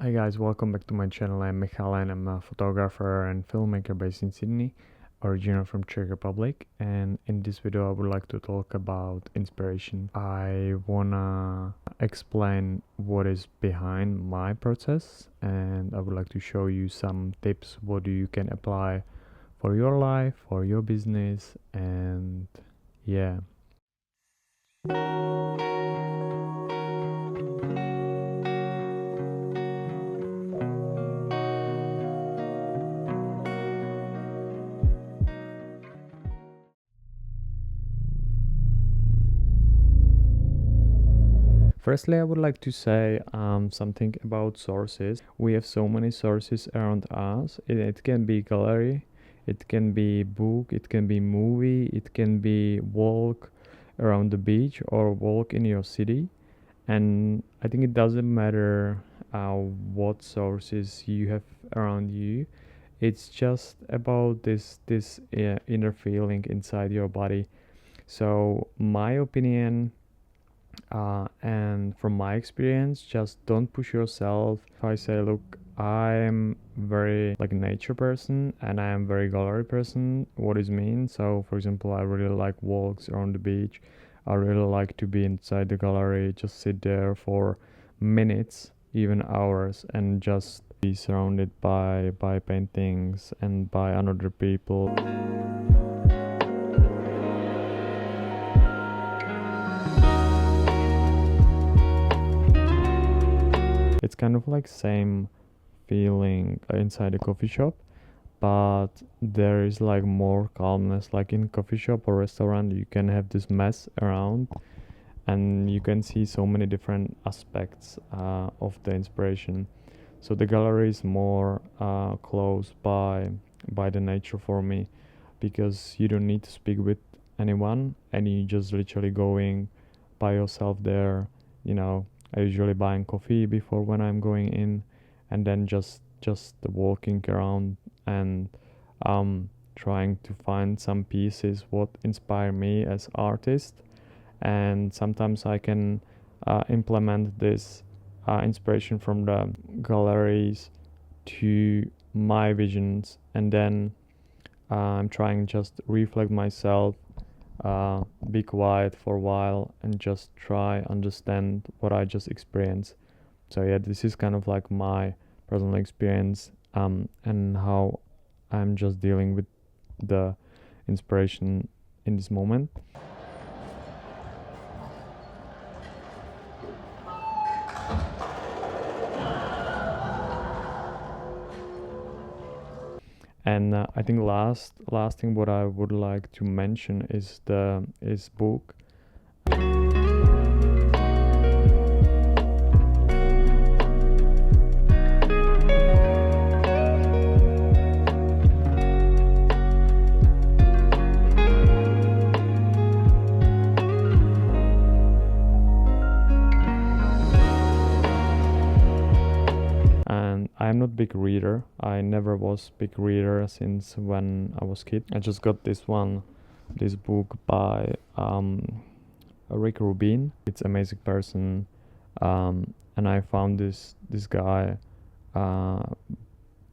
Hi guys, welcome back to my channel. I'm Michal and I'm a photographer and filmmaker based in Sydney, original from Czech Republic. And in this video I would like to talk about inspiration. I wanna explain what is behind my process, and I would like to show you some tips what you can apply for your life, for your business, and yeah. Firstly, I would like to say something about sources. We have so many sources around us. It can be gallery, it can be book, it can be movie, it can be walk around the beach or walk in your city. And I think it doesn't matter what sources you have around you. It's just about this inner feeling inside your body. So my opinion, and from my experience, just don't push yourself. If I say, look, I'm very like nature person and I am very gallery person, what is mean? So for example, I really like walks around the beach. I really like to be inside the gallery, just sit there for minutes, even hours, and just be surrounded by paintings and by another people. It's kind of like same feeling inside a coffee shop, but there is like more calmness. Like in coffee shop or restaurant, you can have this mess around, and you can see so many different aspects of the inspiration. So the gallery is more close by the nature for me, because you don't need to speak with anyone, and you just literally going by yourself there. You know, I usually buying coffee before when I'm going in, and then just walking around and trying to find some pieces what inspire me as artist. And sometimes I can implement this inspiration from the galleries to my visions, and then I'm trying just reflect myself, be quiet for a while, and just try understand what I just experienced. So yeah, this is kind of like my personal experience, and how I'm just dealing with the inspiration in this moment. And I think last thing what I would like to mention is the is book. And I'm not big reader. I never was big reader since when I was kid. I just got this book by Rick Rubin. It's amazing person, and I found this guy uh,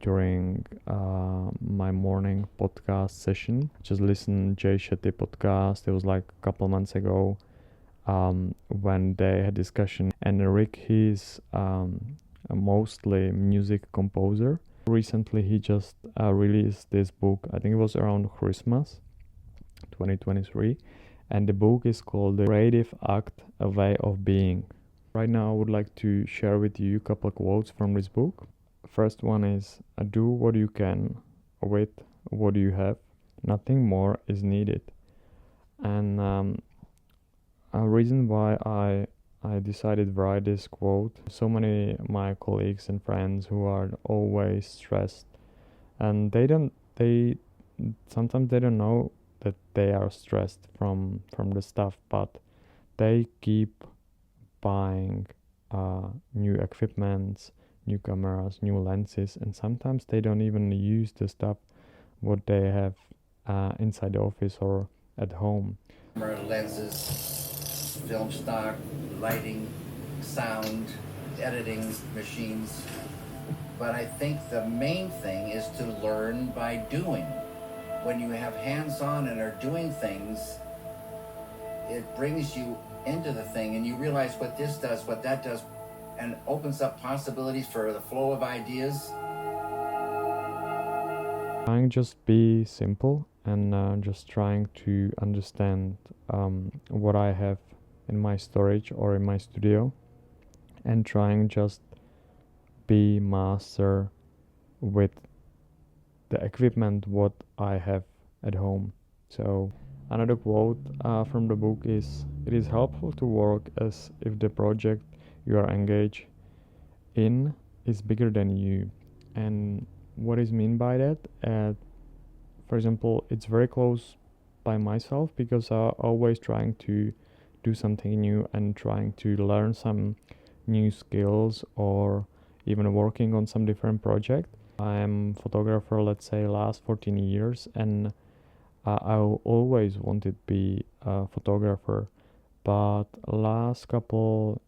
during my morning podcast session. Just listen Jay Shetty podcast. It was like a couple months ago, when they had discussion. And Rick, he's a mostly music composer. Recently, he just released this book. I think it was around Christmas, 2023, and the book is called The Creative Act: A Way of Being. Right now, I would like to share with you a couple of quotes from this book. First one is, do what you can with what you have. Nothing more is needed. And a reason why I decided to write this quote. So many my colleagues and friends who are always stressed, and they sometimes they don't know that they are stressed from the stuff, but they keep buying new equipments, new cameras, new lenses, and sometimes they don't even use the stuff what they have inside the office or at home. Camera, lenses, film stock, lighting, sound, editing machines, But I think the main thing is to learn by doing. When you have hands-on and are doing things, it brings you into the thing and you realize what this does, what that does, and opens up possibilities for the flow of ideas. Trying just be simple and just trying to understand what I have in my storage or in my studio, and trying just be master with the equipment what I have at home. So another quote from the book is, "It is helpful to work as if the project you are engaged in is bigger than you." And what is mean by that? For example, it's very close by myself because I'm always trying to do something new and trying to learn some new skills or even working on some different project. I'm photographer, let's say, last 14 years, and I always wanted to be a photographer. But last couple,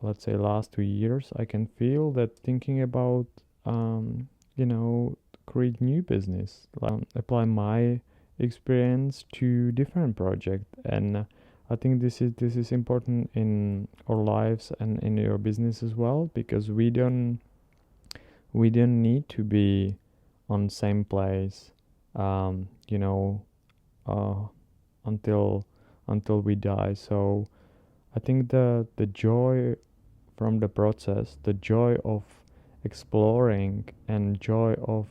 let's say last 2 years, I can feel that thinking about, you know, create new business, apply my experience to different project, and I think this is important in our lives and in your business as well, because we don't need to be on same place, um, you know, uh, until until we die. So I think the joy from the process, the joy of exploring, and joy of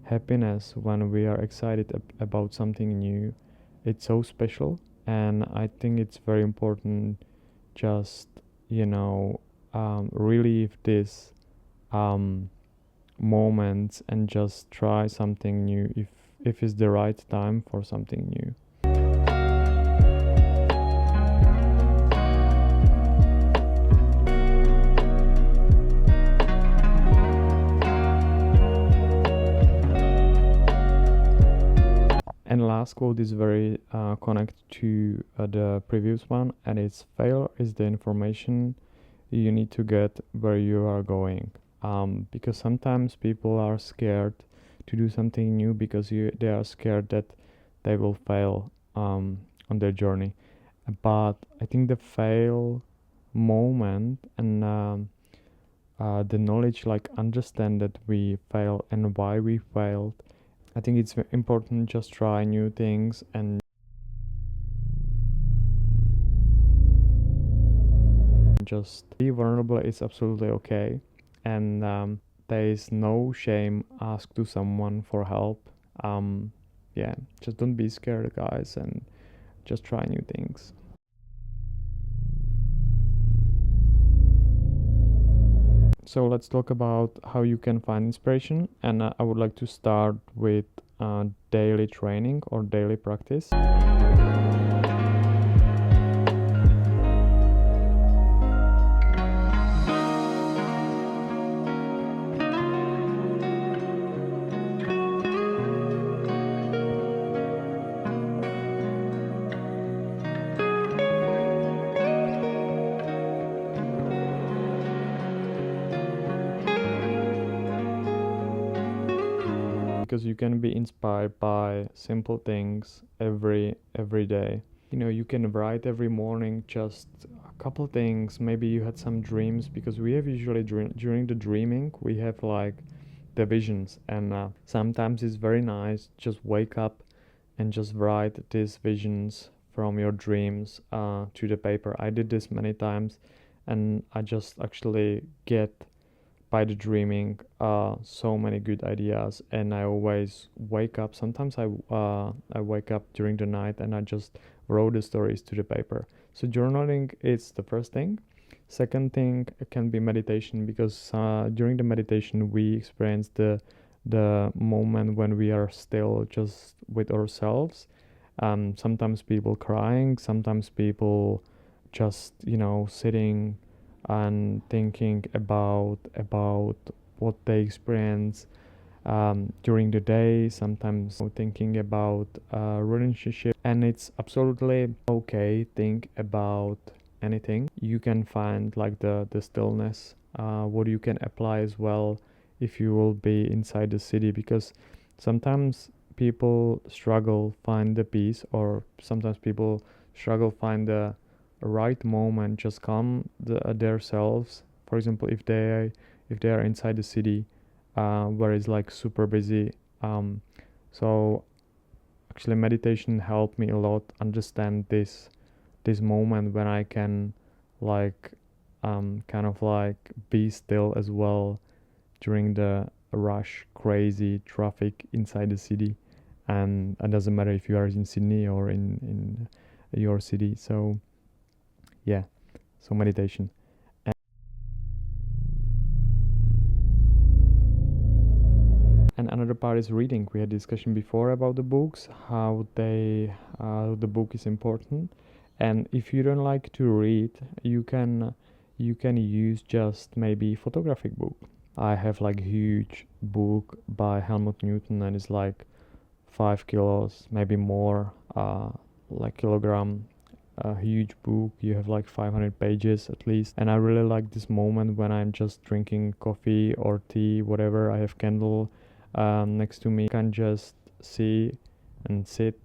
happiness when we are excited about something new, it's so special. And I think it's very important just, you know, relieve this um, moments and just try something new if it's the right time for something new. And last quote is very connected to the previous one, and it's, "Failure is the information you need to get where you are going." Because sometimes people are scared to do something new because they are scared that they will fail on their journey. But I think the fail moment and the knowledge, like understand that we fail and why we failed, I think it's important just try new things and just be vulnerable. It's absolutely okay, and there is no shame ask to someone for help. Yeah, just don't be scared, guys, and just try new things. So let's talk about how you can find inspiration, and I would like to start with daily training or daily practice. Because you can be inspired by simple things every day. You know, you can write every morning just a couple things. Maybe you had some dreams, because we have usually during the dreaming we have like the visions, and sometimes it's very nice just wake up and just write these visions from your dreams to the paper. I did this many times, and I just actually get by the dreaming so many good ideas, and I always wake up. Sometimes I wake up during the night and I just wrote the stories to the paper. So journaling is the first thing. Second thing can be meditation, because during the meditation we experience the moment when we are still just with ourselves. Sometimes people crying, sometimes people just, you know, sitting and thinking about what they experience during the day, sometimes thinking about relationship. And it's absolutely okay think about anything. You can find like the stillness what you can apply as well if you will be inside the city, because sometimes people struggle find the peace, or sometimes people struggle find the right moment just calm themselves. For example, if they are inside the city where it's like super busy, so actually meditation helped me a lot understand this moment when I can like kind of like be still as well during the rush crazy traffic inside the city. And it doesn't matter if you are in Sydney or in your city. So yeah, so meditation. And another part is reading. We had discussion before about the books, how the book is important. And if you don't like to read, you can use just maybe photographic book. I have like huge book by Helmut Newton, and it's like 5 kilos, maybe more, like kilogram. A huge book. You have like 500 pages at least, and I really like this moment when I'm just drinking coffee or tea, whatever. I have candle next to me. I can just see and sit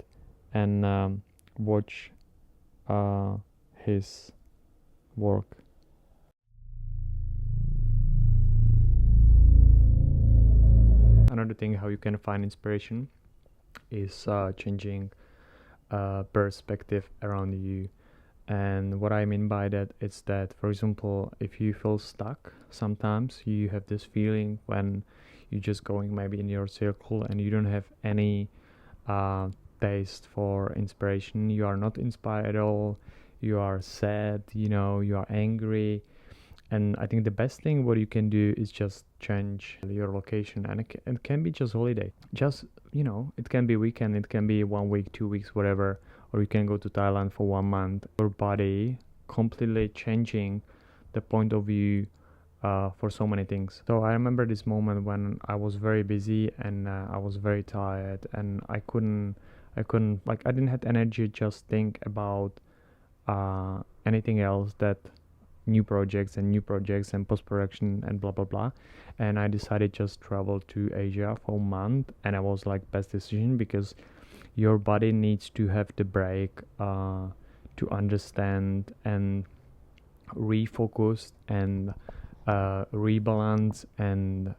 and watch his work. Another thing how you can find inspiration is changing perspective around you. And what I mean by that is that, for example, if you feel stuck, sometimes you have this feeling when you're just going maybe in your circle and you don't have any taste for inspiration. You are not inspired at all. You are sad, you are angry. And I think the best thing what you can do is just change your location, and it can be just holiday. Just, it can be weekend, it can be 1 week, 2 weeks, whatever. Or you can go to Thailand for 1 month. Your body completely changing the point of view for so many things. So I remember this moment when I was very busy and I was very tired, and I couldn't like I didn't have energy just think about anything else that new projects and post-production and blah blah blah. And I decided just travel to Asia for a month, and I was like best decision, because your body needs to have the break to understand and refocus and rebalance. And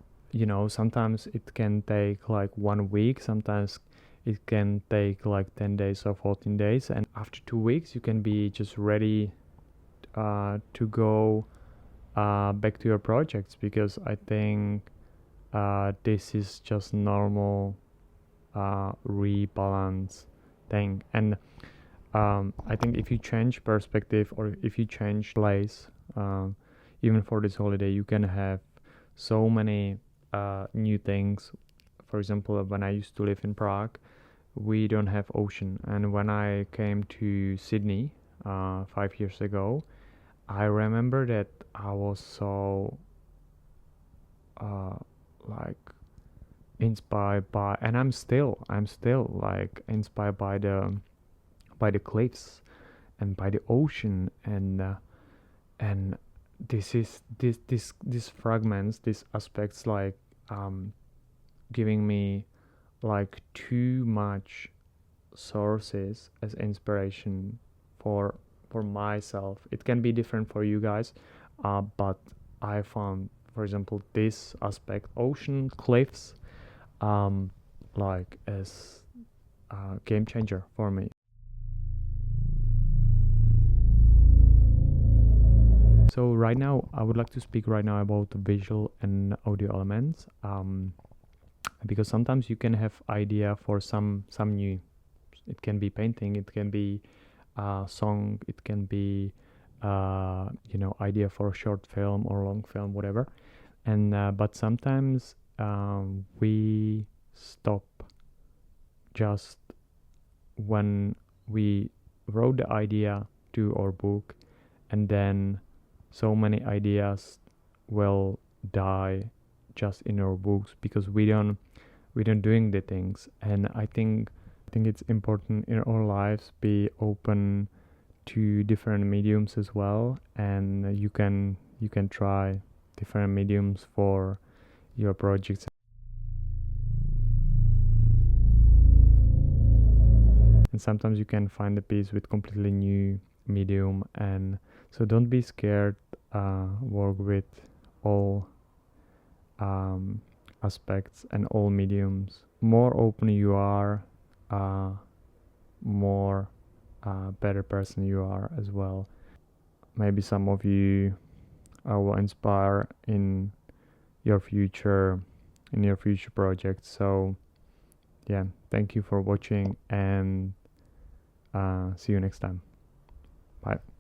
sometimes it can take like 1 week, sometimes it can take like 10 days or 14 days, and after 2 weeks you can be just ready to go back to your projects, because I think this is just normal rebalance thing. And I think if you change perspective or if you change place, even for this holiday, you can have so many new things. For example, when I used to live in Prague, we don't have ocean, and when I came to Sydney 5 years ago, I remember that I was so like inspired by, and I'm still like inspired by the cliffs and by the ocean. And these fragments, these aspects, like giving me like too much sources as inspiration for myself. It can be different for you guys, but I found, for example, this aspect, ocean, cliffs, like as a game changer for me. So right now, I would like to speak right now about the visual and audio elements, because sometimes you can have idea for some new. It can be painting, it can be song, it can be idea for a short film or long film, whatever. And but sometimes we stop just when we wrote the idea to our book, and then so many ideas will die just in our books because we don't doing the things. And I think it's important in our lives be open to different mediums as well, and you can try different mediums for your projects. And sometimes you can find a piece with completely new medium, and so don't be scared. Work with all aspects and all mediums. More open you are, more better person you are as well. Maybe some of you will inspire in your future projects. So yeah, thank you for watching, and see you next time. Bye.